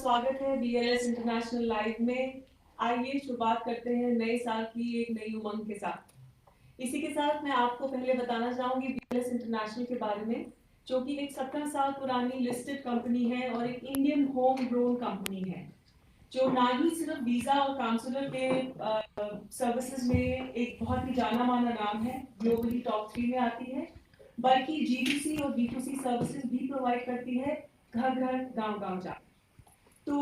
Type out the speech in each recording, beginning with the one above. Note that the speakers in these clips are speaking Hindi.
स्वागत है BLS इंटरनेशनल लाइव में। आइए शुरुआत करते हैं नए साल की एक नई उमंग के साथ। इसी के साथ मैं आपको पहले बताना चाहूंगी BLS इंटरनेशनल के बारे में, जो कि एक 17 साल पुरानी लिस्टेड कंपनी है और एक इंडियन होम ग्रोन कंपनी है, जो ना ही सिर्फ वीजा और काउंसलर के सर्विसेज में एक बहुत ही जाना माना नाम है, ग्लोबली टॉप 3 में आती है, बल्कि G2C और B2C सर्विसेज भी प्रोवाइड करती है, घर घर गांव गांव जाकर। तो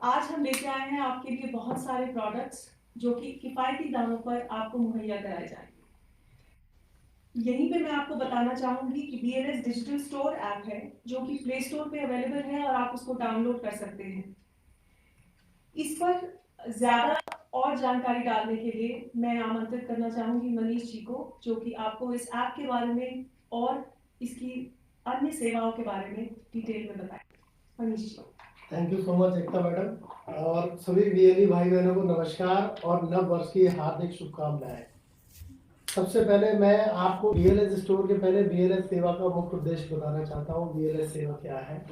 आज हम लेके आए हैं आपके लिए बहुत सारे प्रोडक्ट्स जो कि किफायती दामों पर आपको मुहैया कराए जाएंगे। यहीं पे मैं आपको बताना चाहूंगी कि BLS डिजिटल स्टोर ऐप है, जो कि प्ले स्टोर पे अवेलेबल है और आप उसको डाउनलोड कर सकते हैं। इस पर ज्यादा और जानकारी डालने के लिए मैं आमंत्रित करना चाहूंगी मनीष जी को, जो कि आपको इस ऐप के बारे में और इसकी अन्य सेवाओं के बारे में डिटेल में बताएंगे। Manish ji. Thank you so much Ekta madam, और सभी बीएलई भाई बहनों को नमस्कार और नव वर्ष की हार्दिक शुभकामनाएं। सबसे पहले मैं आपको बीएलएस स्टोर के पहले बीएलएस सेवा का मुख्य उद्देश्य बताना चाहता हूँ। बीएलएस सेवा क्या है?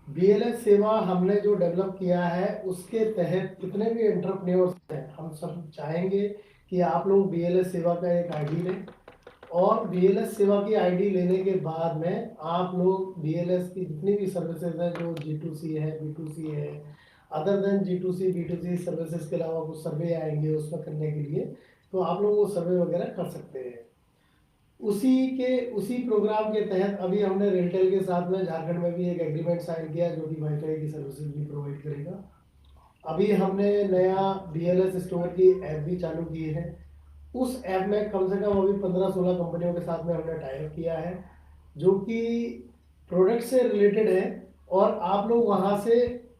बीएलएस सेवा हमने जो डेवलप किया है उसके तहत कितने भी एंटरप्रेन्योर्स हैं, हम सब चाहेंगे कि आप लोग बीएलएस सेवा का एक आईडी लें, और बीएलएस सेवा की आईडी लेने के बाद में आप लोग बीएलएस की जितनी भी सर्विसेज हैं, जो G2C है, B2C है, other than G2C B2C services के अलावा कुछ सर्वे आएंगे उसमें करने के लिए, तो आप लोग वो सर्वे वगैरह कर सकते हैं। उसी प्रोग्राम के तहत अभी हमने रेलटेल के साथ में झारखंड में भी एक एग्रीमेंट साइन किया, जो कि वाईफाई की सर्विसेज भी प्रोवाइड करेगा। अभी हमने नया बीएलएस स्टोर की ऐप भी चालू की है। उस ऐप में कम से कम अभी 15-16 कंपनियों के साथ में हमने टाइप किया है, जो कि प्रोडक्ट से रिलेटेड है, और आप लोग वहाँ से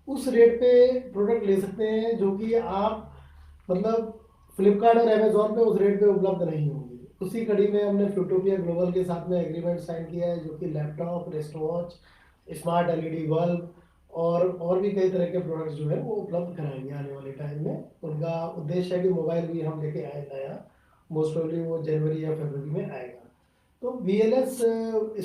उस रेट पे प्रोडक्ट ले सकते हैं जो कि आप मतलब फ्लिपकार्ट और अमेजोन पे उस रेट पे उपलब्ध नहीं होंगे। उसी कड़ी में हमने फ्यूटोपिया ग्लोबल के साथ में एग्रीमेंट साइन किया है, जो कि laptop, wrist watch, smart LED bulb और भी कई तरह के प्रोडक्ट्स जो है वो उपलब्ध कराएंगे आने वाले टाइम में। उनका उद्देश्य है कि मोबाइल भी हम लेके आए नया, मोस्ट प्रोबेबली वो जनवरी या फरवरी में आएगा। तो बीएलएस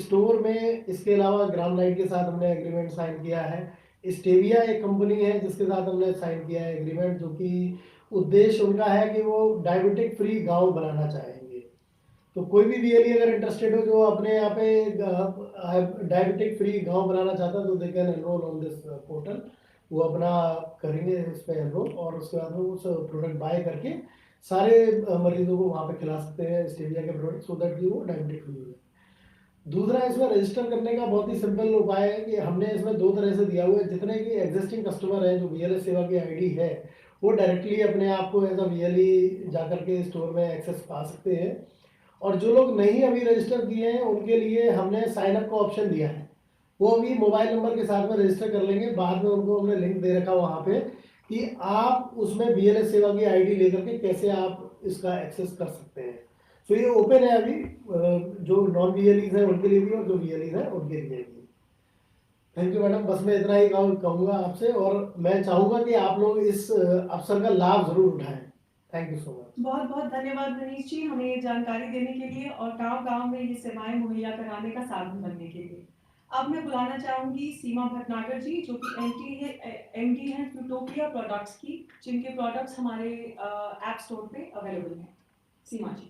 स्टोर में इसके अलावा ग्राम लाइट के साथ हमने एग्रीमेंट साइन किया है। स्टेविया एक कंपनी है जिसके साथ हमने साइन किया है एग्रीमेंट, जो कि उद्देश्य उनका है कि वो डायबिटिक फ्री गांव बनाना चाहेंगे। तो कोई भी बीएलई अगर इंटरेस्टेड हो जो अपने यहाँ पे डायबिटिक फ्री गांव बनाना चाहता है, तो they can enrol on this portal. वो अपना करेंगे इस पे एनरोल, और उसके बाद में उस प्रोडक्ट बाय करके सारे मरीजों को वहाँ पे खिला सकते हैं स्टेविया के प्रोडक्ट, सो दैट कि वो डायबिटिक फ्री हो जाए। दूसरा, इसमें रजिस्टर करने का बहुत ही सिंपल उपाय है कि हमने इसमें दो तरह से दिया हुआ है। जितने भी एग्जिस्टिंग कस्टमर हैं जो बीएलएस सेवा की आईडी है, वो डायरेक्टली अपने आप को एज अ बीएलई जाकर के स्टोर में एक्सेस पा सकते हैं, और जो लोग नहीं अभी रजिस्टर किए हैं उनके लिए हमने साइन अप का ऑप्शन दिया है। वो अभी मोबाइल नंबर के साथ में रजिस्टर कर लेंगे, बाद में उनको हमने लिंक दे रखा वहाँ पे कि आप उसमें बीएलएस सेवा की आईडी लेकर के कैसे आप इसका एक्सेस कर सकते हैं। तो ये ओपन है अभी, जो नॉन बीएलईज हैं उनके लिए भी और जो बीएलईज हैं उनके लिए भी। थैंक यू मैडम, बस मैं इतना ही कहूँगा आपसे, और मैं चाहूँगा कि आप लोग इस अवसर का लाभ जरूर उठाएं। Thank you so much. बहुत बहुत धन्यवाद मनीष जी, हमें ये जानकारी देने के लिए और गांव गांव में ये सेवाएं मुहैया कराने का साधन बनने के लिए। अब मैं बुलाना चाहूंगी सीमा भटनागर जी, जो कि एमडी हैं फ्यूटोपिया प्रोडक्ट्स की, जिनके प्रोडक्ट्स हमारे ऐप स्टोर पे अवेलेबल हैं। सीमा जी।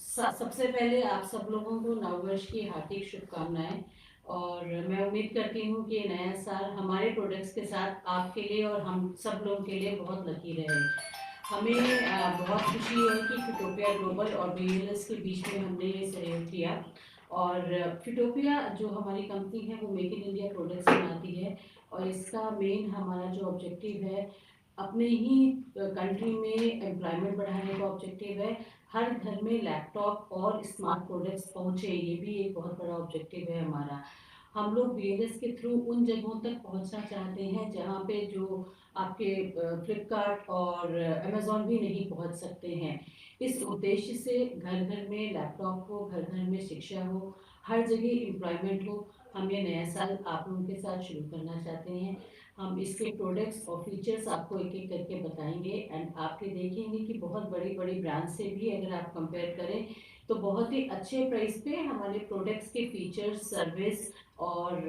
सबसे पहले आप सब लोगों को नववर्ष की हार्दिक शुभकामनाएं, और मैं उम्मीद करती हूँ कि नया साल हमारे प्रोडक्ट्स के साथ आपके लिए और हम सब लोगों के लिए बहुत लकी रहे। हमें बहुत खुशी है कि फिटोपिया ग्लोबल और बीएलएस के बीच में हमने ये सहयोग किया, और फिटोपिया जो हमारी कंपनी है वो मेक इन इंडिया प्रोडक्ट्स बनाती है, और इसका मेन हमारा जो ऑब्जेक्टिव है अपने ही कंट्री में एम्प्लॉयमेंट बढ़ाने का ऑब्जेक्टिव है। हर घर में लैपटॉप और स्मार्ट प्रोडक्ट्स पहुँचे, ये भी एक बहुत बड़ा ऑब्जेक्टिव है हमारा। हम लोग बीएलएस के थ्रू उन जगहों तक पहुंचना चाहते हैं जहां पे जो आपके फ्लिपकार्ट और अमेज़ॉन भी नहीं पहुंच सकते हैं। इस उद्देश्य से घर घर में लैपटॉप हो, घर घर में शिक्षा हो, हर जगह एम्प्लॉयमेंट हो, हम ये नया साल आप लोगों के साथ शुरू करना चाहते हैं। हम इसके प्रोडक्ट्स और फीचर्स आपको एक एक करके बताएंगे, एंड आपके देखेंगे कि बहुत बड़ी बड़ी ब्रांड से भी अगर आप कंपेयर करें तो बहुत ही अच्छे प्राइस पे हमारे प्रोडक्ट्स के फीचर्स, सर्विस और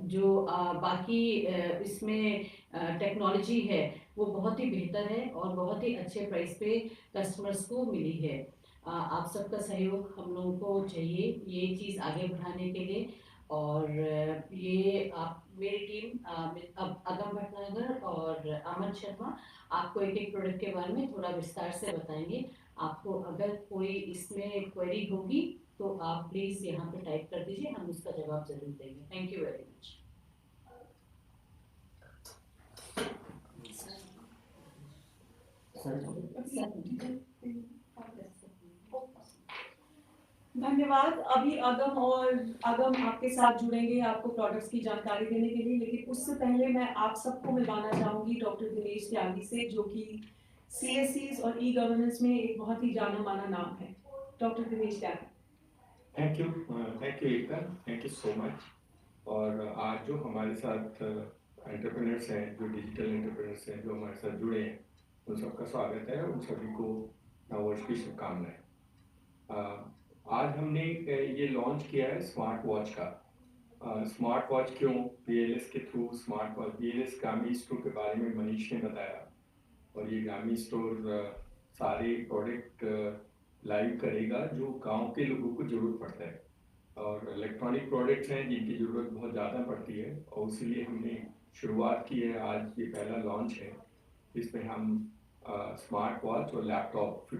जो बाकी इसमें टेक्नोलॉजी है वो बहुत ही बेहतर है और बहुत ही अच्छे प्राइस पे कस्टमर्स को मिली है। आप सबका सहयोग हम लोगों को चाहिए ये चीज़ आगे बढ़ाने के लिए। और ये आप मेरी टीम अब अगम भटनागर और अमन शर्मा आपको एक एक प्रोडक्ट के बारे में थोड़ा विस्तार से बताएंगे। आपको अगर कोई इसमें क्वेरी होगी तो आप प्लीज़ यहाँ पे टाइप कर दीजिए, हम उसका जवाब ज़रूर देंगे। Thank you very much. धन्यवाद। अभी अगम आपके साथ जुड़ेंगे आपको प्रोडक्ट्स की जानकारी देने के लिए, लेकिन उससे पहले मैं आप सबको मिलवाना चाहूंगी डॉक्टर दिनेश त्यागी से, जो कि CSCs और ई-गवर्नेंस में एक बहुत ही जाना माना नाम है। Doctor Dinesh Tyagi. Thank you Ekta, thank you so much. और आज जो हमारे साथ एंटरप्रेन्योर्स हैं, जो डिजिटल एंटरप्रेन्योर्स हैं, जो हमारे साथ जुड़े हैं, उन सबका स्वागत है। उन सभी को नववर्ष की शुभकामनाएं। आज हमने ये लॉन्च किया है स्मार्ट वॉच का। स्मार्ट वॉच क्यों? BLS के थ्रू स्मार्ट वॉच, BLS ग्रामीण स्टोर के बारे में मनीष ने बताया, और ये ग्रामीण स्टोर सारे प्रोडक्ट लाइव करेगा जो गांव के लोगों को ज़रूरत पड़ता है, और इलेक्ट्रॉनिक प्रोडक्ट्स हैं जिनकी ज़रूरत बहुत ज़्यादा पड़ती है, और इसीलिए हमने शुरुआत की है। आज ये पहला लॉन्च है, इसमें हम स्मार्ट वॉच और लैपटॉप के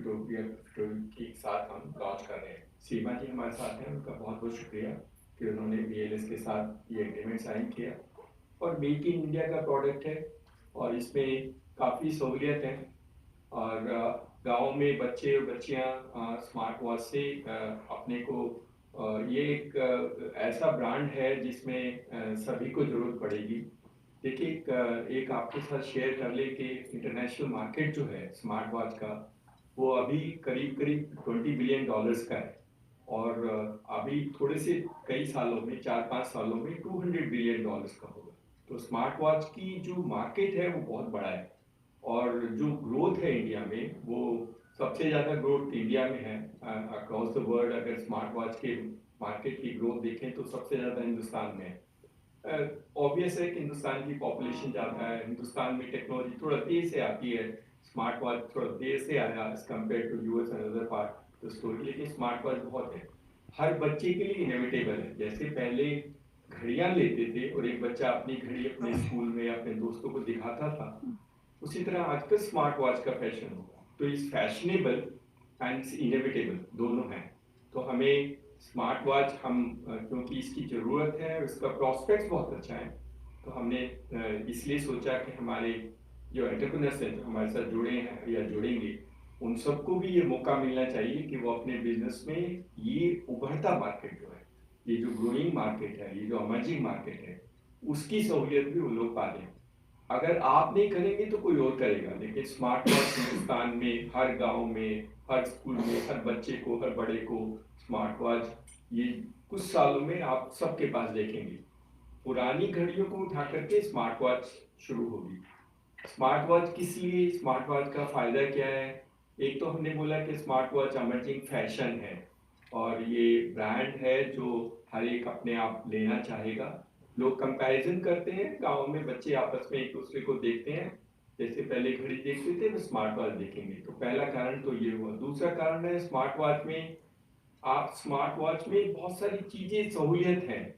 साथ हम लॉन्च कर रहे हैं। सीमा जी हमारे साथ हैं, उनका बहुत बहुत शुक्रिया कि उन्होंने BLS के साथ ये एग्रीमेंट साइन किया। और मेक इन इंडिया का प्रोडक्ट है, और इसमें काफ़ी सहूलियत है, और गाँव में बच्चे और बच्चियाँ स्मार्ट वॉच से अपने को ये एक ऐसा ब्रांड है जिसमें सभी को ज़रूरत पड़ेगी। देखिए, एक आपके साथ शेयर कर ले कि इंटरनेशनल मार्केट जो है स्मार्ट वॉच का, वो अभी करीब करीब $20 बिलियन का है, और अभी थोड़े से कई सालों में 4-5 सालों में $200 बिलियन का होगा। तो स्मार्ट वॉच की जो मार्केट है वो बहुत बड़ा है, और जो ग्रोथ है इंडिया में, वो सबसे ज़्यादा ग्रोथ इंडिया में है अक्रॉस द वर्ल्ड। अगर स्मार्ट वॉच के मार्केट की ग्रोथ देखें तो सबसे ज़्यादा हिंदुस्तान में है। ऑब्वियस है कि हिंदुस्तान की पॉपुलेशन ज़्यादा है, हिंदुस्तान में टेक्नोलॉजी थोड़ा देर से आती है, स्मार्ट वॉच थोड़ा देर से आया as compare to US and other part the story, लेकिन स्मार्ट वॉच बहुत है, हर बच्चे के लिए इनएविटेबल है। जैसे पहले घड़ियाँ लेते थे और एक बच्चा अपनी घड़ी अपने स्कूल में अपने दोस्तों को दिखाता था, उसी तरह आजकल स्मार्ट वॉच का फैशन होगा। तो इस फैशनेबल एंड इनएविटेबल दोनों हैं। तो हमें स्मार्ट वॉच क्योंकि इसकी ज़रूरत है और इसका प्रॉस्पेक्ट्स बहुत अच्छा है, तो हमने इसलिए सोचा कि हमारे जो एंटरप्रेन्योर्स हैं जो हमारे साथ जुड़े हैं या जुड़ेंगे, उन सबको भी ये मौका मिलना चाहिए कि वो अपने बिजनेस में ये उभरता मार्केट जो है, ये जो ग्रोइंग मार्केट है, ये जो अमर्जिंग मार्केट है, उसकी सहूलियत भी वो लोग पा लें। अगर आप नहीं करेंगे तो कोई और करेगा, लेकिन स्मार्ट वॉच हिंदुस्तान में हर गांव में, हर स्कूल में, हर बच्चे को, हर बड़े को स्मार्ट वॉच ये कुछ सालों में आप सबके पास देखेंगे। पुरानी घड़ियों को उठा करके स्मार्ट वॉच शुरू होगी। स्मार्ट वॉच किस लिए, स्मार्ट वॉच का फ़ायदा क्या है? एक तो हमने बोला कि स्मार्ट वॉच अमर्जिंग फैशन है, और ये ब्रांड है जो हर एक अपने आप लेना चाहेगा। लोग कंपैरिजन करते हैं, गांव में बच्चे आपस में एक दूसरे को देखते हैं, जैसे पहले घड़ी देखते थे वो स्मार्ट वॉच देखेंगे। तो पहला कारण तो ये हुआ। दूसरा कारण है स्मार्ट वॉच में बहुत सारी चीज़ें सहूलियत हैं,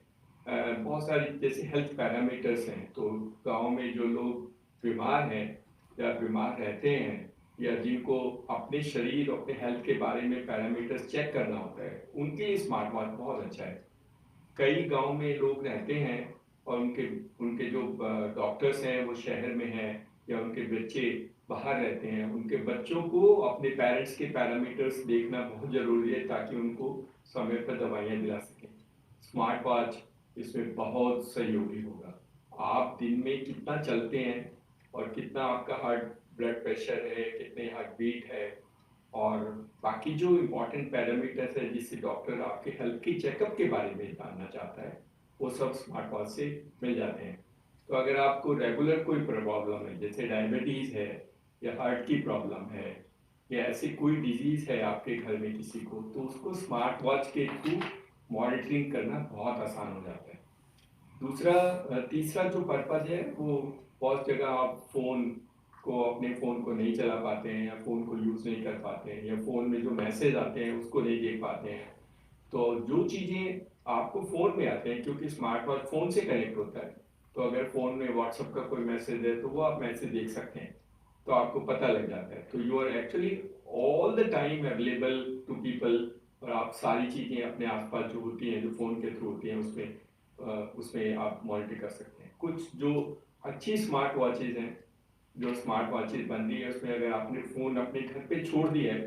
बहुत सारी जैसे हेल्थ पैरामीटर्स हैं। तो गांव में जो लोग बीमार हैं या बीमार रहते हैं, या जिनको अपने शरीर अपने हेल्थ के बारे में पैरामीटर्स चेक करना होता है, उनके लिए स्मार्ट वॉच बहुत अच्छा है। कई गांव में लोग रहते हैं और उनके जो डॉक्टर्स हैं वो शहर में हैं, या उनके बच्चे बाहर रहते हैं, उनके बच्चों को अपने पेरेंट्स के पैरामीटर्स देखना बहुत ज़रूरी है ताकि उनको समय पर दवाइयाँ दिला सकें। स्मार्ट वॉच इसमें बहुत सहयोगी होगा। आप दिन में कितना चलते हैं और कितना आपका हार्ट ब्लड प्रेशर है, कितने हार्ट बीट है, और बाकी जो इम्पोर्टेंट पैरामीटर्स है जिससे डॉक्टर आपके हेल्थ के चेकअप के बारे में जानना चाहता है, वो सब स्मार्ट वॉच से मिल जाते हैं। तो अगर आपको रेगुलर कोई प्रॉब्लम है, जैसे डायबिटीज़ है या हार्ट की प्रॉब्लम है, या ऐसी कोई डिजीज़ है आपके घर में किसी को, तो उसको स्मार्ट वॉच के थ्रू मॉनिटरिंग करना बहुत आसान हो जाता है। तीसरा जो पर्पज है वो बहुत जगह आप अपने फ़ोन को नहीं चला पाते हैं या फ़ोन को यूज़ नहीं कर पाते हैं या फ़ोन में जो मैसेज आते हैं उसको नहीं देख पाते हैं। तो जो चीज़ें आपको फ़ोन में आते हैं, क्योंकि स्मार्ट वॉच फ़ोन से कनेक्ट होता है, तो अगर फ़ोन में व्हाट्सएप का कोई मैसेज है तो वो आप मैसेज देख सकते हैं, तो आपको पता लग जाता है। तो you are actually all the time available to people, और आप सारी चीज़ें अपने आसपास जो होती हैं, जो फ़ोन के थ्रू होती हैं, उसमें आप मॉनिटर कर सकते हैं। कुछ जो अच्छी स्मार्ट वॉचेज़ हैं, जो स्मार्ट वॉचेज़ बन रही है, उसमें अगर आपने फ़ोन अपने घर पे छोड़ दिया है,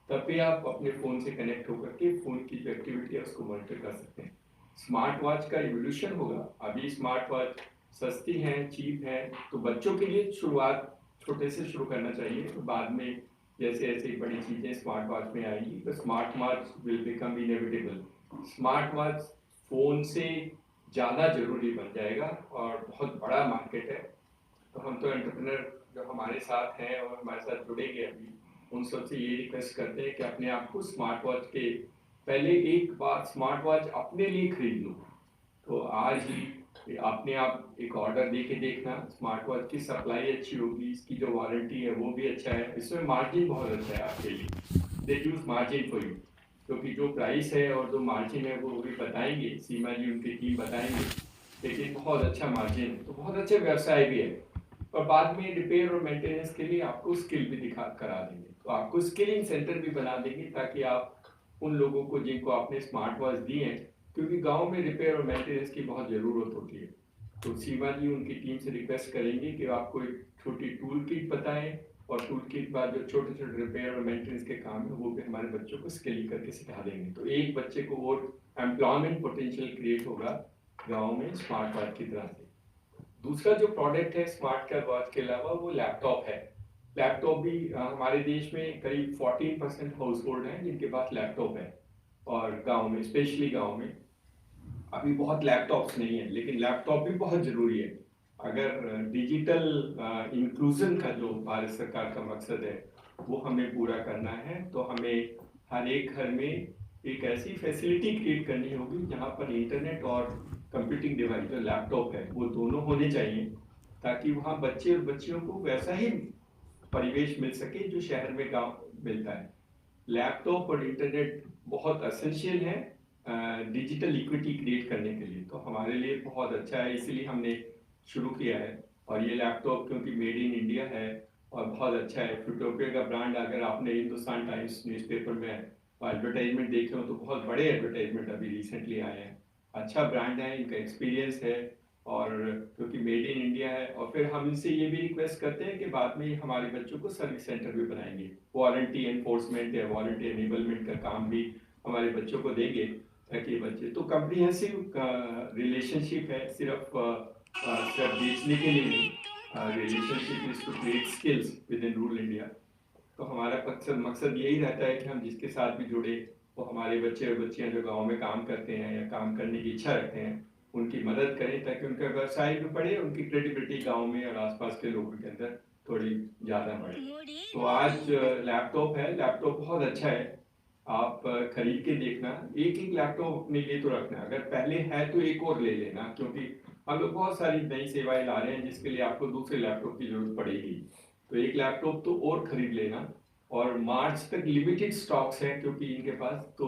तब भी आप अपने फ़ोन से कनेक्ट होकर के फ़ोन की जो एक्टिविटी है उसको मॉनिटर कर सकते हैं। स्मार्ट वॉच का इवोल्यूशन होगा। अभी स्मार्ट वॉच सस्ती हैं, चीप हैं, तो बच्चों के लिए शुरुआत छोटे से शुरू करना चाहिए। तो बाद में जैसे ऐसे बड़ी चीज़ें स्मार्ट वॉच में आएंगी, तो smart watch will become inevitable. Smart watch phone से ज़्यादा ज़रूरी बन जाएगा और बहुत बड़ा मार्केट है। तो हम तो एंटरप्रेन्योर जो हमारे साथ हैं और हमारे साथ जुड़ेंगे अभी, उन सबसे ये रिक्वेस्ट करते हैं कि अपने आप को स्मार्ट वॉच के पहले एक बार स्मार्ट वॉच अपने लिए खरीद लो। तो आज ही अपने आप एक ऑर्डर दे के देखना, स्मार्ट वॉच की सप्लाई अच्छी होगी, इसकी जो वारंटी है वो भी अच्छा है, इसमें मार्जिन बहुत अच्छा है आपके लिए। दे यूज मार्जिन फॉर यू, क्योंकि जो प्राइस है और जो मार्जिन है वो भी बताएंगे, सीमा जी उनकी टीम बताएंगे, लेकिन बहुत अच्छा मार्जिन है, तो बहुत अच्छा व्यवसाय भी है। और बाद में रिपेयर और मेंटेनेंस के लिए आपको स्किल भी करा देंगे, तो आपको स्किलिंग सेंटर भी बना देंगे, ताकि आप उन लोगों को जिनको आपने स्मार्ट वॉच दी है, क्योंकि गांव में रिपेयर और मेंटेनेंस की बहुत ज़रूरत होती है, तो सीमा जी उनकी टीम से रिक्वेस्ट करेंगे कि आपको एक छोटी टूल किट बताएं, और टूल किट बाद जो छोटे छोटे रिपेयर और मेंटेनेंस के काम है वो भी हमारे बच्चों को स्किल करके सिखा देंगे। तो एक बच्चे को और एम्प्लॉयमेंट पोटेंशियल क्रिएट होगा गाँव में स्मार्ट वॉच की तरह से। दूसरा जो प्रोडक्ट है स्मार्ट वॉच के अलावा वो लैपटॉप है। लैपटॉप भी हमारे देश में करीब 14% हाउस होल्ड हैं जिनके पास लैपटॉप है, और गांव में, स्पेशली गांव में अभी बहुत लैपटॉप्स नहीं है, लेकिन लैपटॉप भी बहुत ज़रूरी है। अगर डिजिटल इंक्लूजन का जो भारत सरकार का मकसद है वो हमें पूरा करना है, तो हमें हर एक घर में एक ऐसी फैसिलिटी क्रिएट करनी होगी जहाँ पर इंटरनेट और कंप्यूटिंग डिवाइस जो लैपटॉप है वो दोनों होने चाहिए, ताकि वहाँ बच्चे और बच्चियों को वैसा ही परिवेश मिल सके जो शहर में गांव मिलता है। लैपटॉप और इंटरनेट बहुत एसेंशियल है डिजिटल इक्विटी क्रिएट करने के लिए, तो हमारे लिए बहुत अच्छा है, इसीलिए हमने शुरू किया है। और ये लैपटॉप क्योंकि मेड इन इंडिया है और बहुत अच्छा है, फ्यूटोपिया का ब्रांड, अगर आपने हिंदुस्तान टाइम्स न्यूज़पेपर में एडवर्टाइजमेंट देखे हो तो बहुत बड़े एडवर्टाइजमेंट अभी रिसेंटली आए हैं। अच्छा ब्रांड है, इनका एक्सपीरियंस है, और क्योंकि मेड इन इंडिया है। और फिर हम इनसे ये भी रिक्वेस्ट करते हैं कि बाद में हमारे बच्चों को सर्विस सेंटर भी बनाएंगे, वारंटी एनफोर्समेंट या वारंटी एनेबलमेंट का काम भी हमारे बच्चों को देंगे, ताकि बच्चे तो कम्प्रीहेंसिव रिलेशनशिप है, सिर्फ बेचने के लिए नहीं, relationship is to create skills within rural India. तो हमारा मकसद यही रहता है कि हम जिसके साथ भी जुड़े वो हमारे बच्चे और बच्चियां जो गांव में काम करते हैं या काम करने की इच्छा रखते हैं उनकी मदद करें, ताकि उनका व्यवसाय भी बढ़े, उनकी क्रेडिबिलिटी गांव में और आसपास के लोगों के अंदर थोड़ी ज़्यादा बढ़े। तो आज लैपटॉप है, लैपटॉप बहुत अच्छा है, आप खरीद के देखना, एक एक लैपटॉप अपने लिए तो रखना, अगर पहले है तो एक और ले लेना, क्योंकि हम लोग बहुत सारी नई सेवाएं ला रहे हैं जिसके लिए आपको दूसरे लैपटॉप की जरूरत पड़ेगी, तो एक लैपटॉप तो और खरीद लेना। और मार्च तक लिमिटेड स्टॉक्स है क्योंकि इनके पास, तो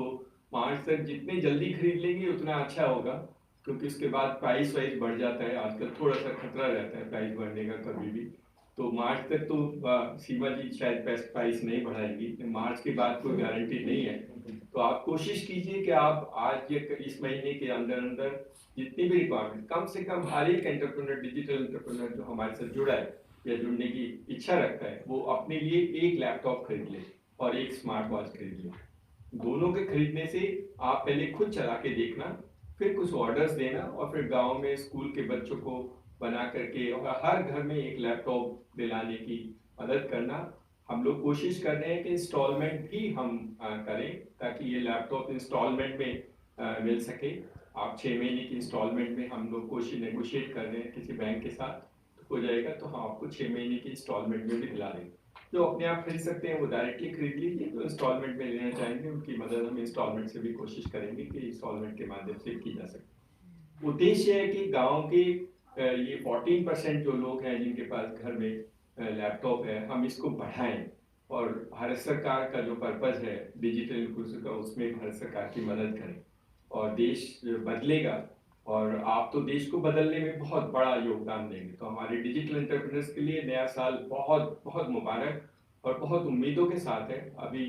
मार्च तक जितने जल्दी खरीद लेंगे उतना अच्छा होगा, क्योंकि उसके बाद प्राइस वाइस बढ़ जाता है, आजकल थोड़ा सा खतरा रहता है प्राइस बढ़ने का कभी भी। तो मार्च तक तो सीमा जी शायद बेस्ट प्राइस नहीं बढ़ाएगी, मार्च के बाद कोई गारंटी नहीं है। तो आप कोशिश कीजिए कि आप आज ये इस महीने के अंदर अंदर जितनी भी रिक्वायरमेंट, कम से कम हर एक एंटरप्रेन्योर, डिजिटल एंटरप्रेन्योर जो हमारे साथ जुड़ा है या जुड़ने की इच्छा रखता है, वो अपने लिए एक लैपटॉप खरीद ले और एक स्मार्ट वॉच खरीद ले। दोनों के खरीदने से आप पहले खुद चला के देखना, फिर कुछ ऑर्डर्स देना, और फिर गांव में स्कूल के बच्चों को बना करके और हर घर में एक लैपटॉप दिलाने की मदद करना। हम लोग कोशिश कर रहे हैं कि इंस्टॉलमेंट भी हम करें, ताकि ये लैपटॉप इंस्टॉलमेंट में मिल सके। आप 6 महीने की इंस्टॉलमेंट में हम लोग कोशिश नेगोशिएट कर रहे हैं किसी बैंक के साथ, तो हो जाएगा तो हम आपको 6 महीने की इंस्टॉलमेंट में भी दिला देंगे। जो अपने आप खरीद सकते हैं वो डायरेक्टली खरीद लीजिए, जो इंस्टॉलमेंट में लेना चाहेंगे उनकी मदद हम इंस्टॉलमेंट से भी कोशिश करेंगे कि इंस्टॉलमेंट के माध्यम से की जा सके। उद्देश्य है कि गांव के ये 14% जो लोग हैं जिनके पास घर में लैपटॉप है, हम इसको बढ़ाएं और भारत सरकार का जो पर्पस है डिजिटल इंक्लूसिव का, उसमें भारत सरकार की मदद करें और देश बदलेगा और आप तो देश को बदलने में बहुत बड़ा योगदान देंगे। तो हमारे डिजिटल एंटरप्रेन्योर्स के लिए नया साल बहुत बहुत मुबारक और बहुत उम्मीदों के साथ है। अभी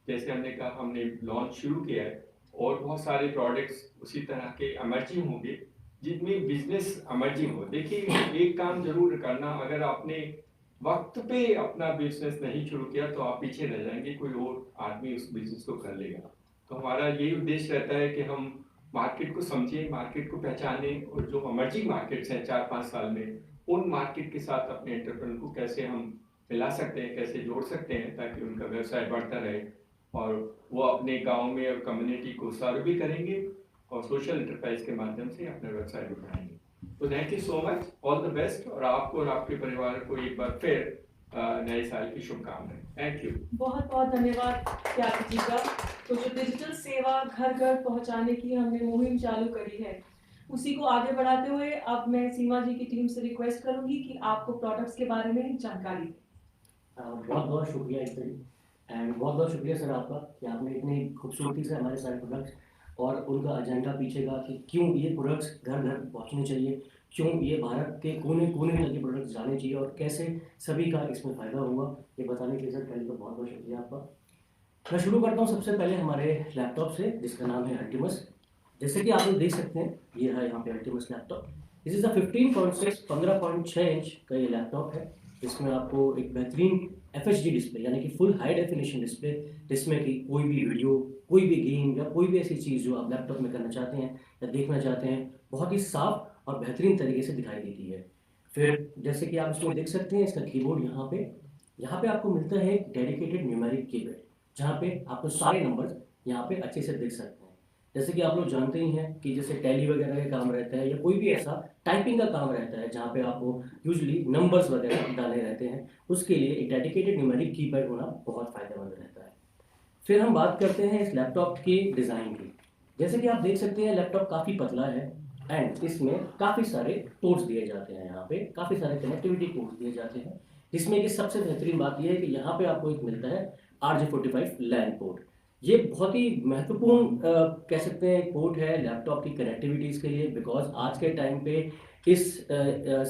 जैसे हमने कहा, हमने लॉन्च शुरू किया है और बहुत सारे प्रोडक्ट्स उसी तरह के एमर्जिंग होंगे जिनमें बिजनेस एमर्जिंग हो। देखिए, एक काम जरूर करना, अगर आपने वक्त पे अपना बिजनेस नहीं शुरू किया तो आप पीछे रह जाएंगे, कोई और आदमी उस बिजनेस को कर लेगा। तो हमारा यही उद्देश्य रहता है कि हम मार्केट को समझें, मार्केट को पहचानें और जो इमर्जिंग मार्केट्स हैं 4-5 साल में, उन मार्केट के साथ अपने एंटरप्रेन्योर को कैसे हम मिला सकते हैं, कैसे जोड़ सकते हैं ताकि उनका व्यवसाय बढ़ता रहे और वो अपने गांव में और कम्युनिटी को सर्व भी करेंगे और सोशल एंटरप्राइज के माध्यम से अपना व्यवसाय भी बढ़ाएंगे। तो thank you so much, all the best और आपको और आपके परिवार को एक बार फिर नए साल की शुभकामनाएं। Thank you. बहुत बहुत धन्यवाद त्यागी जी का। तो जो डिजिटल सेवा घर घर पहुंचाने की हमने मुहिम चालू करी है, उसी को आगे बढ़ाते हुए अब मैं सीमा जी की टीम से रिक्वेस्ट करूंगी कि आपको प्रोडक्ट्स के बारे में जानकारी दें। बहुत बहुत शुक्रिया इस तरीके एंड बहुत बहुत शुक्रिया सर आपका कि आपने इतनी खूबसूरती से हमारे सारे प्रोडक्ट्स और उनका एजेंडा पीछे का कि क्यों ये प्रोडक्ट्स घर घर पहुंचने चाहिए, क्यों ये भारत के कोने कोने में लगे प्रोडक्ट्स जाने चाहिए और कैसे सभी का इसमें फ़ायदा होगा, ये बताने के लिए सर पहले तो बहुत बहुत शुक्रिया आपका। मैं शुरू करता हूँ सबसे पहले हमारे लैपटॉप से जिसका नाम है अल्टीमस। जैसे कि आप लोग देख सकते हैं, ये है यहाँ पे Ultimus laptop. This is a 15.6 inch का ये लैपटॉप है, जिसमें आपको एक बेहतरीन FHD डिस्प्ले यानी कि फुल हाई डेफिनेशन डिस्प्ले, जिसमें कि कोई भी वीडियो, कोई भी गेम या कोई भी ऐसी चीज़ जो आप लैपटॉप में करना चाहते हैं या देखना चाहते हैं, बहुत ही साफ और बेहतरीन तरीके से दिखाई देती है। फिर जैसे कि आप इसमें देख सकते हैं, इसका कीबोर्ड यहाँ पे आपको मिलता है एक डेडिकेटेड न्यूमेरिक कीपैड, जहाँ पे आपको सारे नंबर्स यहाँ पे अच्छे से दिख सकते हैं। जैसे कि आप लोग जानते ही हैं कि जैसे टैली वगैरह का काम रहता है या कोई भी ऐसा टाइपिंग का काम रहता है जहाँ पे आपको यूजुअली नंबर्स वगैरह डालने रहते हैं, उसके लिए एक डेडिकेटेड न्यूमेरिक कीपैड होना बहुत फ़ायदेमंद रहता है। फिर हम बात करते हैं इस लैपटॉप की डिज़ाइन की। जैसे कि आप देख सकते हैं, लैपटॉप काफ़ी पतला है एंड इसमें काफ़ी सारे पोर्ट्स दिए जाते हैं, यहाँ पे काफ़ी सारे कनेक्टिविटी पोर्ट्स दिए जाते हैं, जिसमें कि सबसे बेहतरीन बात यह है कि यहाँ पे आपको एक मिलता है RJ45 लैन पोर्ट। ये बहुत ही महत्वपूर्ण कह सकते हैं एक पोर्ट है लैपटॉप की कनेक्टिविटीज़ के लिए, बिकॉज आज के टाइम पे इस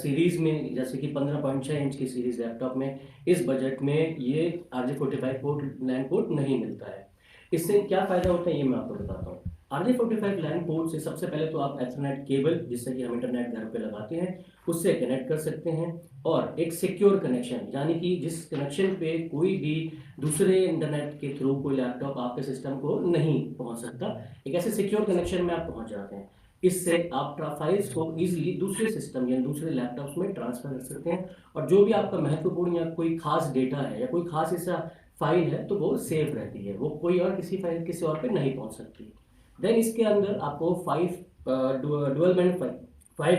सीरीज़ में जैसे कि 15.6 इंच की सीरीज़ लैपटॉप में इस बजट में ये RJ45 पोर्ट लैन पोर्ट नहीं मिलता है। इससे क्या फ़ायदा होता है ये मैं आपको बताता हूँ। RJ45 लैन पोर्ट से सबसे पहले तो आप एथरनेट केबल, जिससे कि हम इंटरनेट घर पे लगाते हैं, उससे कनेक्ट कर सकते हैं और एक सिक्योर कनेक्शन यानी कि जिस कनेक्शन पे कोई भी दूसरे इंटरनेट के थ्रू कोई लैपटॉप आपके सिस्टम को नहीं पहुंच सकता, एक ऐसे सिक्योर कनेक्शन में आप पहुंच जाते हैं। इससे आप फाइल्स को ईजिली दूसरे सिस्टम या दूसरे लैपटॉप्स में ट्रांसफर कर सकते हैं और जो भी आपका महत्वपूर्ण या कोई खास डेटा है या कोई खास ऐसा फाइल है तो वो सेफ रहती है, वो कोई और किसी फाइल किसी और पे नहीं पहुंच सकती। देन इसके अंदर आपको 5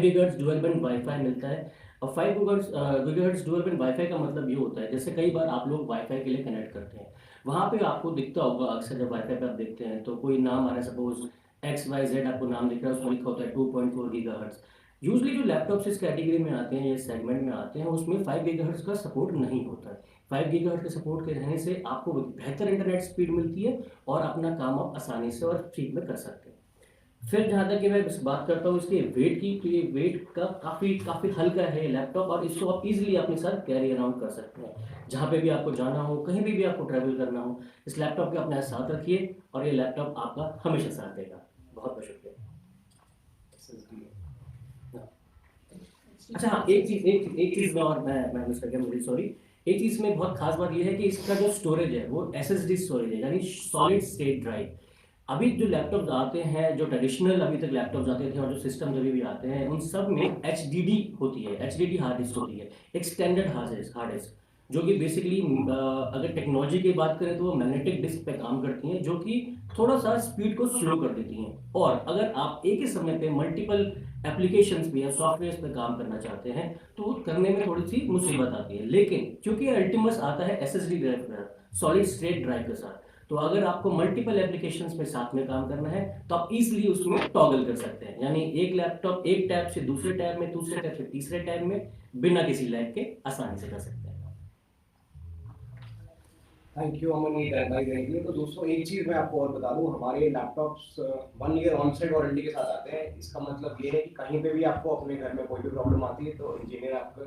गीगाहर्ट्ज़ डुअल बैंड वाईफाई मिलता है। और 5 गीगाहर्ट्ज़ डुअल बैंड वाईफाई का मतलब ये होता है, जैसे कई बार आप लोग वाईफाई के लिए कनेक्ट करते हैं, वहाँ पे आपको दिखता होगा अक्सर जब वाईफाई पे आप देखते हैं तो कोई नाम आ रहा है, सपोज XYZ आपको नाम दिख रहा है, उसमें लिखा होता है 2.4 गीगाहर्ट्ज़। यूजली जो लैपटॉप्स इस कैटेगरी में आते हैं या सेगमेंट में आते हैं उसमें 5 गीगाहर्ट्ज़ का सपोर्ट नहीं होता है। 5 गीगाहर्ट्ज़ के सपोर्ट के रहने से आपको बेहतर इंटरनेट स्पीड मिलती है और अपना काम आप आसानी से और फ्री में कर सकते हैं। फिर जहाँ तक कि मैं बात करता हूँ इसके वेट की, तो ये वेट का काफ़ी हल्का है लैपटॉप और इसको आप इजीली अपने साथ कैरी अराउंड कर सकते हैं। जहाँ पे भी आपको जाना हो, कहीं भी आपको ट्रैवल करना हो, इस लैपटॉप को अपने साथ रखिए और ये लैपटॉप आपका हमेशा साथ देगा। बहुत बहुत शुक्रिया। अच्छा हाँ, एक चीज़ में और मैं मिस कर गया, मुझे सॉरी। एक चीज़ में बहुत खास बात यह है कि इसका जो स्टोरेज है वो SSD स्टोरेज है, यानी सॉलिड स्टेट ड्राइव। अभी जो लैपटॉप्स आते हैं, जो ट्रेडिशनल अभी तक लैपटॉप्स आते थे और जो सिस्टम जब भी आते हैं, उन सब में HDD होती है, HDD हार्ड डिस्क होती है, एक स्टैंडर्ड हार्ड डिस्क, जो कि बेसिकली अगर टेक्नोलॉजी की बात करें तो वो मैग्नेटिक डिस्क पे काम करती हैं, जो कि थोड़ा सा स्पीड को स्लो कर देती हैं। और अगर आप एक ही समय पे मल्टीपल एप्लीकेशंस पे या सॉफ्टवेयर पे काम करना चाहते हैं तो वो करने में थोड़ी सी मुसीबत आती है। लेकिन क्योंकि अल्टीमस आता है SSD ड्राइव के साथ, सॉलिड स्टेट ड्राइव के साथ, तो अगर आपको मल्टीपल एप्लीकेशंस में साथ में काम करना है तो आप इजीली उसमें टॉगल कर सकते हैं, यानी एक लैपटॉप एक टैब से दूसरे टैब में, दूसरे टैब से तीसरे टैब में बिना किसी लैग के आसानी से कर सकते हैं। थैंक यू अमन, ये जानकारी देने के लिए। तो दोस्तों एक चीज़ मैं आपको और बता दूं, हमारे laptops 1 year on side warranty के साथ आते हैं। इसका मतलब ये है कि कहीं पे भी आपको अपने घर में कोई भी प्रॉब्लम आती है तो इंजीनियर आपको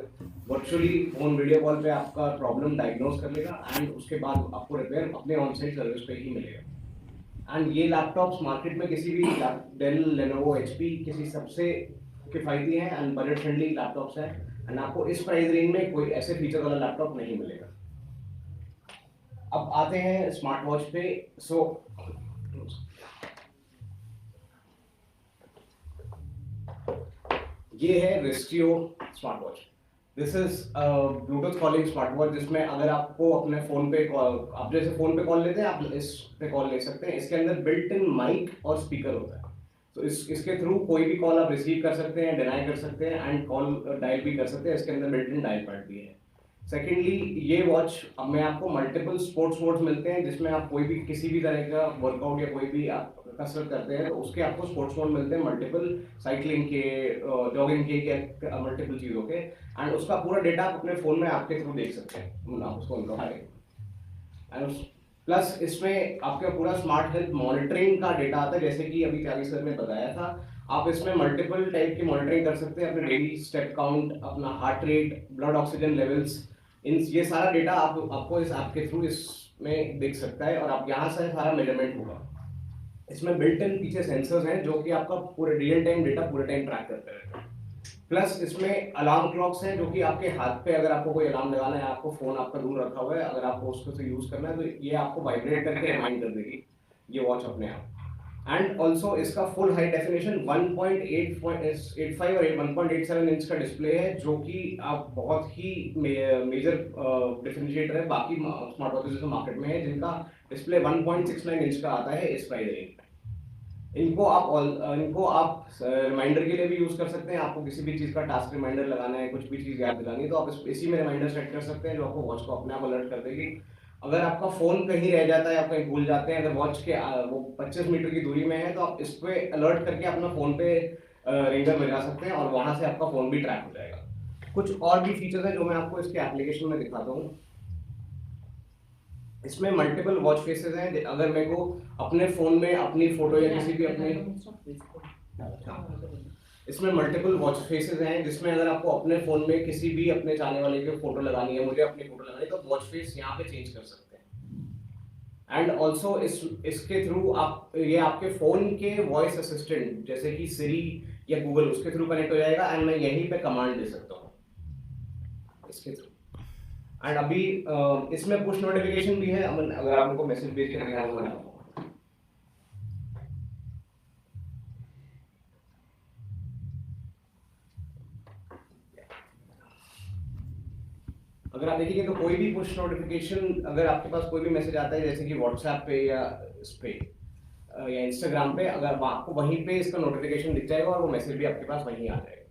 वर्चुअली फोन वीडियो कॉल पे आपका प्रॉब्लम डायग्नोज कर लेगा एंड उसके बाद आपको रिपेयर अपने ऑन साइड सर्विस पे ही मिलेगा। एंड ये लैपटॉप्स मार्केट में किसी भी डेल, लेनोवो, HP किसी सबसे किफ़ायती हैं एंड बजट फ्रेंडली लैपटॉप्स हैं एंड आपको इस प्राइस रेंज में कोई ऐसे फीचर वाला लैपटॉप नहीं मिलेगा। अब आते हैं स्मार्ट वॉच पे। सो ये है रेस्टियो smart watch. This is Bluetooth calling smart watch, जिसमें अगर आपको अपने फोन पे आप जैसे फोन पे कॉल लेते हैं, आप इस पे कॉल ले सकते हैं। इसके अंदर बिल्ट इन माइक और स्पीकर होता है, तो इसके थ्रू कोई भी कॉल आप रिसीव कर सकते हैं, डिनाई कर सकते हैं एंड कॉल डायल भी कर सकते हैं। इसके अंदर बिल्ट इन डायल पैड भी है। सेकेंडली, ये वॉच में आपको मल्टीपल स्पोर्ट्स मोड्स मिलते हैं, जिसमें आप कोई भी किसी भी तरह का वर्कआउट या कोई भी आप कसरत करते हैं तो उसके आपको स्पोर्ट्स मोड मिलते हैं, मल्टीपल साइकिलिंग के, जॉगिंग के या मल्टीपल चीज़ों के, एंड उसका पूरा डेटा आप अपने फ़ोन में आपके थ्रू देख सकते हैं, आप उसको उनका एंड प्लस इसमें आपका पूरा स्मार्ट हेल्थ मॉनिटरिंग का डेटा आता है। जैसे कि अभी त्यागी सर ने बताया था, आप इसमें मल्टीपल टाइप की मॉनिटरिंग कर सकते हैं, अपने डेली स्टेप काउंट, अपना heart rate, blood oxygen levels, इन ये सारा डेटा आपको इस ऐप के थ्रू इसमें दिख सकता है और आप यहाँ से सारा मेजरमेंट होगा। इसमें बिल्ट इन पीछे सेंसर्स हैं जो कि आपका पूरे रियल टाइम डेटा पूरे टाइम ट्रैक करते रहते हैं। प्लस इसमें अलार्म क्लॉक्स हैं जो कि आपके हाथ पे, अगर आपको कोई अलार्म लगाना है, आपको फोन आपका दूर रखा हुआ है, अगर आपको उसको से यूज करना है तो ये आपको वाइब्रेट करके रिमाइंड कर देगी ये वॉच अपने आप। एंड ऑल्सो इसका फुल हाई डेफिनेशन 1.85 और 1.87 इंच का डिस्प्ले है, जो कि आप बहुत ही मेजर डिफरेंशिएटर है बाकी स्मार्ट वॉचेस जो मार्केट में है, जिनका डिस्प्ले 1.69 इंच का आता है इस प्राइस रेंज में। इनको आप रिमाइंडर के लिए भी यूज कर सकते हैं। आपको किसी भी चीज का टास्क रिमाइंडर लगाना है, कुछ भी चीज याद दिलानी है, तो आप इसी में रिमाइंडर सेट कर सकते हैं जो आपको वॉच को अपने आप अलर्ट कर देगी। अगर आपका फोन कहीं रह जाता है, आप कहीं भूल जाते हैं, अगर वॉच के वो 25 मीटर की दूरी में है, तो आप इस पे अलर्ट करके अपना फोन पे रिंगर बजा सकते हैं और वहां से आपका फोन भी ट्रैक हो जाएगा। कुछ और भी फीचर्स हैं जो मैं आपको इसके एप्लीकेशन में दिखाता हूँ। इसमें मल्टीपल वॉच फेसेस हैं। अगर मेरे को अपने फोन में अपनी फोटो या किसी भी अपने इसमें मल्टीपल वॉच फेसेस हैं, जिसमें अगर आपको अपने फोन में किसी भी अपने चाहने वाले की फोटो लगानी है, मुझे अपनी फोटो लगानी है, तो वॉच फेस यहाँ पे चेंज कर सकते हैं। एंड ऑल्सो इसके थ्रू आप ये आपके फोन के वॉइस असिस्टेंट जैसे कि सिरी या गूगल, उसके थ्रू कनेक्ट हो जाएगा एंड मैं यहीं पे कमांड दे सकता हूँ इसके थ्रू। एंड अभी इसमें पुश नोटिफिकेशन भी है, अगर आप उनको मैसेज भेज के अगर आप देखिए तो कोई भी पुश नोटिफिकेशन, अगर आपके पास कोई भी मैसेज आता है जैसे कि व्हाट्सएप पे या इस पे या इंस्टाग्राम पे, अगर आपको वहीं पे इसका नोटिफिकेशन दिख जाएगा और वो मैसेज भी आपके पास वहीं आ जाएगा।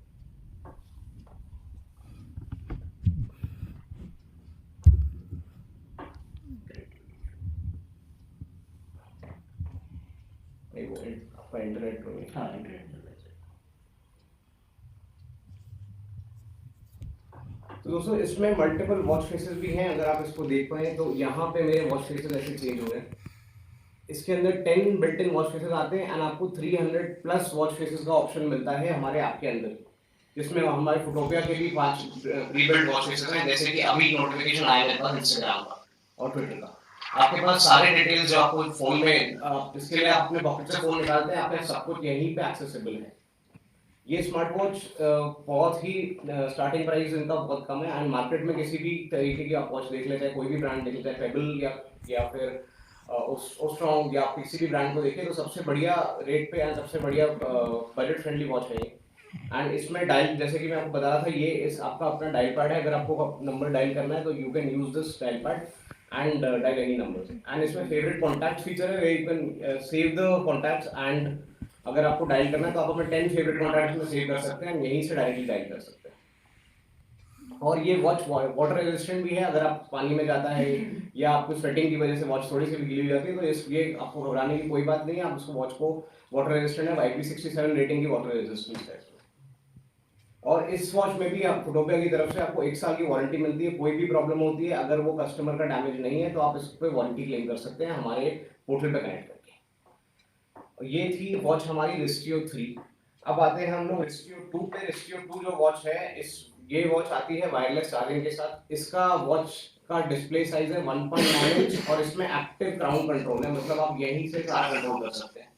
नहीं वो आपका इंटरनेट में, हाँ इंटरनेट। तो दोस्तों इसमें मल्टीपल वॉच फेसेस भी हैं। अगर आप इसको देख पाए तो यहाँ पे मेरे वॉच फेसेस ऐसे चेंज हो गए। इसके अंदर 10 बिल्ट इन वॉच फेसेस आते हैं एंड आपको 300 प्लस वॉच फेसेस का ऑप्शन मिलता है हमारे ऐप के अंदर, जिसमें हमारे फोटोपिया के भी 5 प्री बिल्ट वॉच फेसेस हैं। जैसे कि अभी नोटिफिकेशन आया मेरे पास इंस्टाग्राम का और ट्विटर का, आपके पास सारे डिटेल्स जो आपको फोन में, इसके लिए आप अपने पॉकेट से फोन निकालते हैं, आपके सब कुछ यहीं पे एक्सेसिबल है। ये स्मार्ट वॉच बहुत ही स्टार्टिंग प्राइस इनका बहुत कम है एंड मार्केट में किसी भी तरीके की आप वॉच देख लेते हैं, कोई भी ब्रांड देख लेते हैं, पेबल या फिर ओस्ट्रॉन्ग या किसी भी ब्रांड को देखें, तो सबसे बढ़िया रेट पे एंड सबसे बढ़िया बजट फ्रेंडली वॉच है ये। एंड इसमें डायल, जैसे कि मैं आपको बता रहा था, ये इस आपका अपना डायल पैड है। अगर आपको नंबर डायल करना है तो you can use this dial pad and dial any numbers. And इसमें फेवरेट कॉन्टैक्ट फीचर है, you can save the contacts and अगर आपको डायल करना है तो आप अपने 10 फेवरेट कॉन्टैक्ट्स में सेव कर सकते हैं, यहीं से डायरेक्टली डायल कर सकते हैं। और ये वॉच वाटर रेजिस्टेंट भी है, अगर आप पानी में जाता है या आपको स्वेटिंग की वजह से वॉच थोड़ी सी भी गीली हो जाती है तो ये आपको घबराने की कोई बात नहीं है, आप उसको वॉच को वाटर रेजिस्टेंट है, IP67 रेटिंग की वाटर रेजिस्टेंस है। और इस वॉच में भी आप फोटोपिया की तरफ से आपको 1 साल की वारंटी मिलती है, कोई भी प्रॉब्लम होती है अगर वो कस्टमर का डैमेज नहीं है तो आप इस पे वारंटी क्लेम कर सकते हैं हमारे पोर्टल पे कनेक्ट करके। ये थी वॉच हमारी रिस्टियो 3। अब आते हैं हम लोग रिस्टियो 2 पे। रिस्टियो 2 जो वॉच है, ये वॉच आती है वायरलेस चार्जिंग के साथ। इसका वॉच का डिस्प्ले साइज है 1.9 इंच और इसमें एक्टिव क्राउन कंट्रोल है, मतलब आप यहीं से सारा कंट्रोल कर सकते हैं।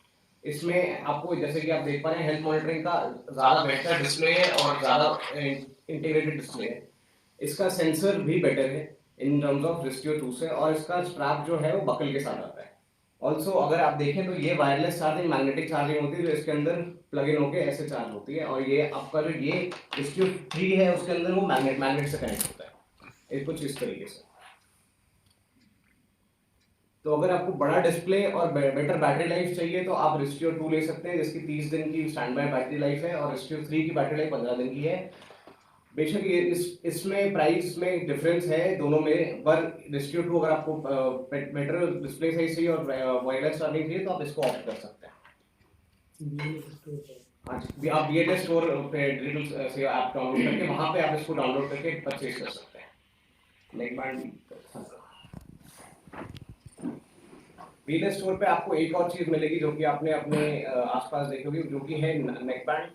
इसमें आपको जैसे कि आप देख पा रहे हैं हेल्थ मॉनिटरिंग का ज़्यादा बेहतर डिस्प्ले है और ज़्यादा इंटीग्रेटेड डिस्प्ले है। इसका सेंसर भी बेटर है इन टर्म्स ऑफ रिस्टियो 2 से, और इसका स्ट्रैप जो है वो बकल के साथ आता है। ऑल्सो अगर आप देखें तो ये वायरलेस चार्जिंग मैग्नेटिक चार्जिंग होती है जो इसके अंदर प्लग इन होकर ऐसे चार्ज होती है, और ये आपका जो ये रिस्टियो 3 है उसके अंदर वो मैग्नेट से कनेक्ट होता है, ये कुछ इस तरीके से। तो अगर आपको बड़ा डिस्प्ले और बेटर बैटरी लाइफ चाहिए तो आप रिस्टियो 2 ले सकते हैं जिसकी 30 दिन की स्टैंड बाय बैटरी लाइफ है, और रिस्टियो 3 की बैटरी लाइफ 15 दिन की है। बेशक ये इसमें प्राइस में डिफरेंस है दोनों में, पर रिस्टियो 2 अगर आपको बेटर डिस्प्ले साइज चाहिए और वायरलेस चार्जिंग चाहिए तो आप इसको ऑप्ट कर सकते हैं। हाँ जी, आप BLS स्टोर पे डिजिटल से ऐप डाउनलोड करके वहाँ पे आप इसको डाउनलोड करके परचेज कर सकते हैं। BLS स्टोर पे आपको एक और चीज मिलेगी जो कि आपने अपने आसपास देखी होगी, जो कि है नेक बैंड।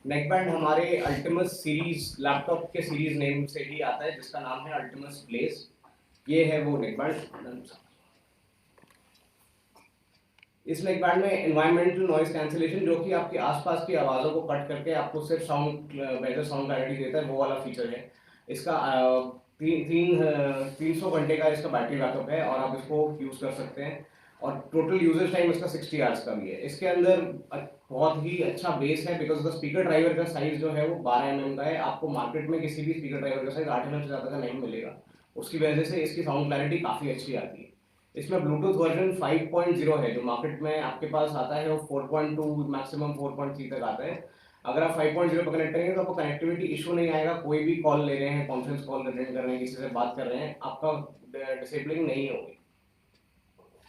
नेक बैंड हमारे अल्टिमस सीरीज लैपटॉप के सीरीज नेम से ही आता है जिसका नाम है अल्टिमस ब्लेज। ये है वो नेक बैंड। इस नेक बैंड में एनवायरमेंटल नॉइज कैंसिलेशन, जो कि आपके आसपास की आवाज़ों को कट करके आपको सिर्फ बेटर साउंड क्लैरिटी देता है, वो वाला फीचर है। इसका 300 घंटे का इसका बैटरी बैकअप है और आप इसको यूज़ कर सकते हैं, और टोटल यूजेज टाइम इसका 60 आवर्स का भी है। इसके अंदर बहुत ही अच्छा बेस है बिकॉज द स्पीकर ड्राइवर का साइज जो है वो 12 mm का है। आपको मार्केट में किसी भी स्पीकर ड्राइवर का साइज 8 mm से ज़्यादा का नहीं मिलेगा, उसकी वजह से इसकी साउंड क्लैरिटी काफ़ी अच्छी आती है। इसमें ब्लूटूथ वर्जन 5.0 है, जो मार्केट में आपके पास आता है वो 4.2 मैक्सिमम 4.3 तक आता है। अगर आप 5.0 पर कनेक्ट करेंगे तो आपको कनेक्टिविटी इशू नहीं आएगा, कोई भी कॉल ले रहे हैं, कॉन्फ्रेंस कॉल अटेंड कर रहे हैं, किसी से बात कर रहे हैं, आपका डिसेबलिंग नहीं होगी।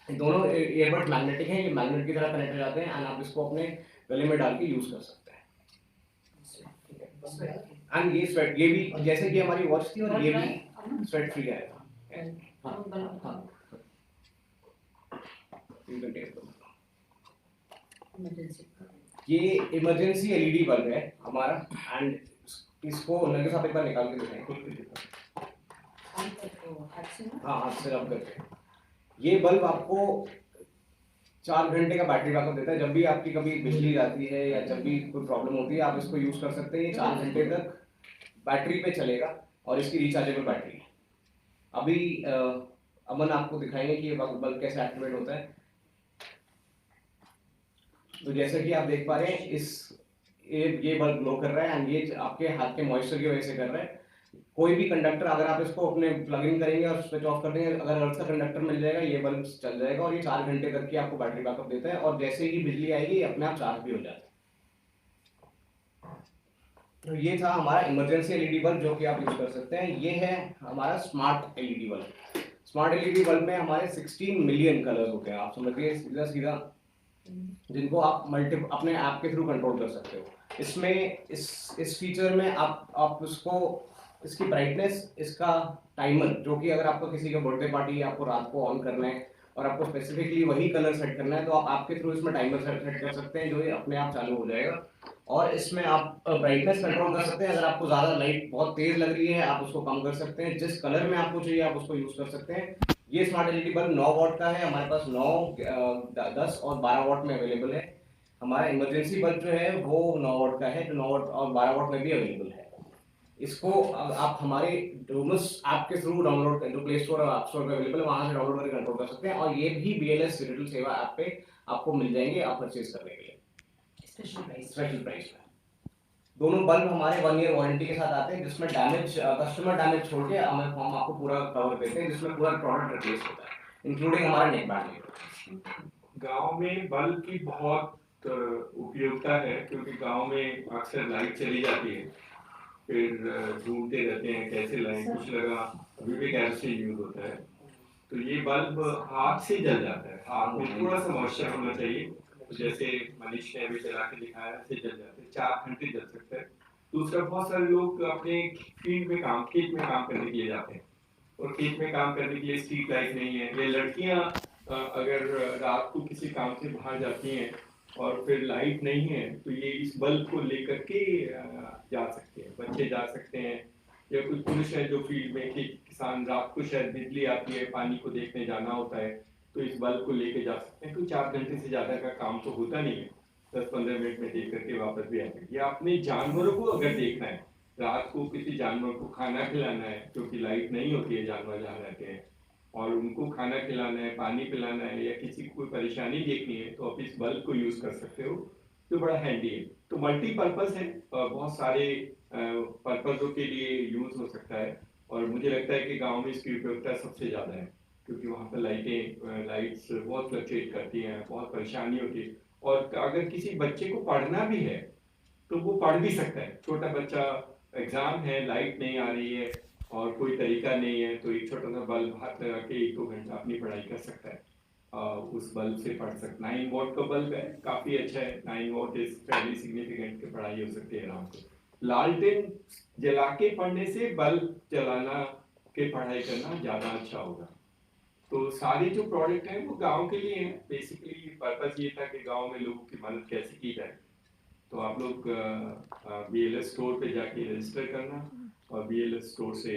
दोनों ईयरबड मैग्नेटिक हैं, ये मैग्नेट की तरह कनेक्ट हो जाते हैं एंड आप इसको अपने गले में डाल के यूज कर सकते हैं। एंड ये स्वेट, ये भी जैसे कि हमारी वॉच थी और ये भी स्वेट फ्री है। ये इमरजेंसी LED बल्ब है हमारा, एंड इसको नगे साहब एक बार निकाल के दिखाएं। हाँ, हाथ से रब करके। ये बल्ब आपको 4 घंटे का बैटरी बैकअप देता है। जब भी आपकी कभी बिजली जाती है या जब भी कोई प्रॉब्लम होती है आप इसको यूज कर सकते हैं। ये 4 घंटे तक बैटरी पे चलेगा और इसकी रिचार्जेबल बैटरी है। अभी अमन आपको दिखाएंगे कि ये बल्ब कैसे एक्टिवेट होता है। तो जैसे कि आप देख पा रहे हैं ये बल्ब ग्लो कर रहा है एंड ये आपके हाथ के मॉइस्चर की वजह से कर रहा है। कोई भी कंडक्टर अगर आप इसको अपने प्लग इन करेंगे और स्विच ऑफ कर देंगे, अगर अर्थ का कंडक्टर मिल जाएगा ये बल्ब चल जाएगा और ये 4 घंटे तक की आपको बैटरी बैकअप देता है, और जैसे ही बिजली आएगी ये अपने आप चार्ज भी हो जाता है। तो ये था हमारा इमरजेंसी LED बल्ब जो कि आप यूज कर सकते हैं। ये है हमारा smart LED bulb. Smart LED bulb में हमारे 16 मिलियन कलर्स होते हैं, आप समझिए सीधा सीधा, जिनको आप अपने ऐप के थ्रू कंट्रोल कर सकते हो। इसमें इस फीचर में आप उसको इसकी ब्राइटनेस, इसका टाइमर, जो कि अगर आपको किसी का बर्थडे पार्टी है आपको रात को ऑन करना है और आपको स्पेसिफिकली वही कलर सेट करना है तो आप आपके थ्रू इसमें टाइमर सेट कर सकते हैं जो ये अपने आप चालू हो जाएगा। और इसमें आप ब्राइटनेस कंट्रोल कर सकते हैं, अगर आपको ज़्यादा लाइट बहुत तेज लग रही है आप उसको कम कर सकते हैं, जिस कलर में आपको चाहिए आप उसको यूज़ कर सकते हैं। ये स्मार्ट LED बल्ब 9 वॉट का है, हमारे पास 9, 10 और 12 वॉट में अवेलेबल है। हमारा इमरजेंसी बल्ब जो है वो 9 वॉट का है, जो 9 वॉट और 12 वॉट में भी अवेलेबल है। इसको आप हमारे डोमस ऐप के थ्रू डाउनलोड कर, जो प्ले स्टोर और ऐप स्टोर पे अवेलेबल है वहाँ से डाउनलोड करके कंट्रोल कर सकते हैं, और ये भी BLS डिजिटल सेवा ऐप पे आपको मिल जाएंगे आप परचेज करने के लिए स्पेशल प्राइस में। दोनों बल्ब हमारे 1 ईयर वारंटी के साथ आते हैं, जिसमें कस्टमर डैमेज छोड़ के हम आपको पूरा कवर देते हैं, जिसमें पूरा प्रोडक्ट रिप्लेस होता है इंक्लूडिंग हमारा नेक बैंड। गांव में बल्ब की बहुत उपयोगिता है क्योंकि गांव में अक्सर लाइट चली जाती है फिर ढूंढते रहते हैं कैसे लाएं, कुछ लगा अभी भी कैरोसिन यूज होता है। तो ये बल्ब हाथ से जल जाता है, हाथ में थोड़ा सा मॉइस्चर होना चाहिए, तो जैसे मनीष ने अभी जला के दिखाया ऐसे जल जाते हैं, 4 घंटे जल सकता है। दूसरा, बहुत सारे लोग अपने फील्ड में काम, खेत में काम करने के लिए जाते हैं और खेत में काम करने के लिए स्ट्रीट लाइट नहीं है, या लड़कियां अगर रात को किसी काम से बाहर जाती हैं और फिर लाइट नहीं है तो ये इस बल्ब को लेकर के जा सकते हैं, बच्चे जा सकते हैं, या कुछ पुरुष है जो फील्ड में किसान रात को शायद बिजली आती है, पानी को देखने जाना होता है, तो इस बल्ब को लेके जा सकते हैं। तो 4 घंटे से ज्यादा का काम तो होता नहीं है, 10-15 मिनट में देख करके वापस भी आते हैं। या अपने जानवरों को अगर देखना है, रात को किसी जानवर को खाना खिलाना है क्योंकि लाइट नहीं होती है जानवर जहाँ रहते हैं, और उनको खाना खिलाना है, पानी पिलाना है, या किसी को कोई परेशानी देखनी है, तो आप इस बल्ब को यूज कर सकते हो, तो बड़ा हैंडी है। तो मल्टीपर्पज है, बहुत सारे पर्पजों के लिए यूज हो सकता है, और मुझे लगता है कि गांव में इसकी उपयोगिता सबसे ज़्यादा है, क्योंकि वहाँ पर लाइट्स बहुत फ्लक्चुएट करती हैं, बहुत परेशानी होती है। और अगर किसी बच्चे को पढ़ना भी है तो वो पढ़ भी सकता है, छोटा बच्चा, एग्जाम है, लाइट नहीं आ रही है और कोई तरीका नहीं है, तो एक छोटा सा बल्ब हाथ लगा के 1-2 घंटा अपनी पढ़ाई कर सकता है। उस बल्ब से पढ़ सकता। 9 वॉट का बल्ब है, काफ़ी अच्छा है, 9 वॉट इज फैरली सिग्निफिकेंट की पढ़ाई हो सकती है आराम से। लालटेन जला के पढ़ने से बल्ब जलाना के पढ़ाई करना ज़्यादा अच्छा होगा। तो सारे जो प्रोडक्ट हैं वो गांव के लिए हैं, बेसिकली पर्पस ये था कि गांव में लोगों की मदद कैसे की जाए। तो आप लोग BLS स्टोर पे जाके रजिस्टर करना और BLS स्टोर से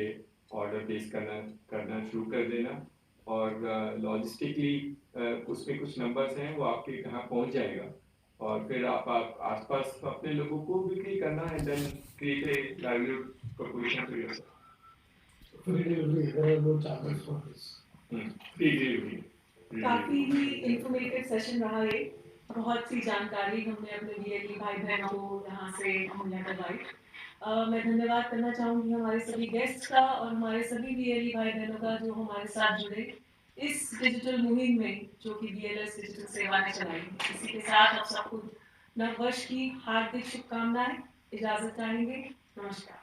ऑर्डर प्लेस करना शुरू कर देना, और लॉजिस्टिकली उसमें कुछ नंबर्स हैं, वो आपके यहाँ पहुँच जाएगा, और फिर आप आसपास अपने लोगों को बिक्री करना है, then create a livelihood proposition to yourself. Free delivery, there are no charges for this. Free delivery. काफी ही इंफॉर्मेटिव सेशन रहा ये, बहुत सी जानकारी हमने अपने BLE भाई बहनों को यहाँ से मुहैया करवाई। मैं धन्यवाद करना चाहूँगी हमारे सभी गेस्ट का और हमारे सभी BLE भाई बहनों का जो हमारे साथ जुड़े इस डिजिटल मुहिम में, जो कि BLS डिजिटल सेवा ने चलाई। इसी के साथ आप सबको नव वर्ष की हार्दिक शुभकामनाएं, इजाजत चाहेंगे, नमस्कार।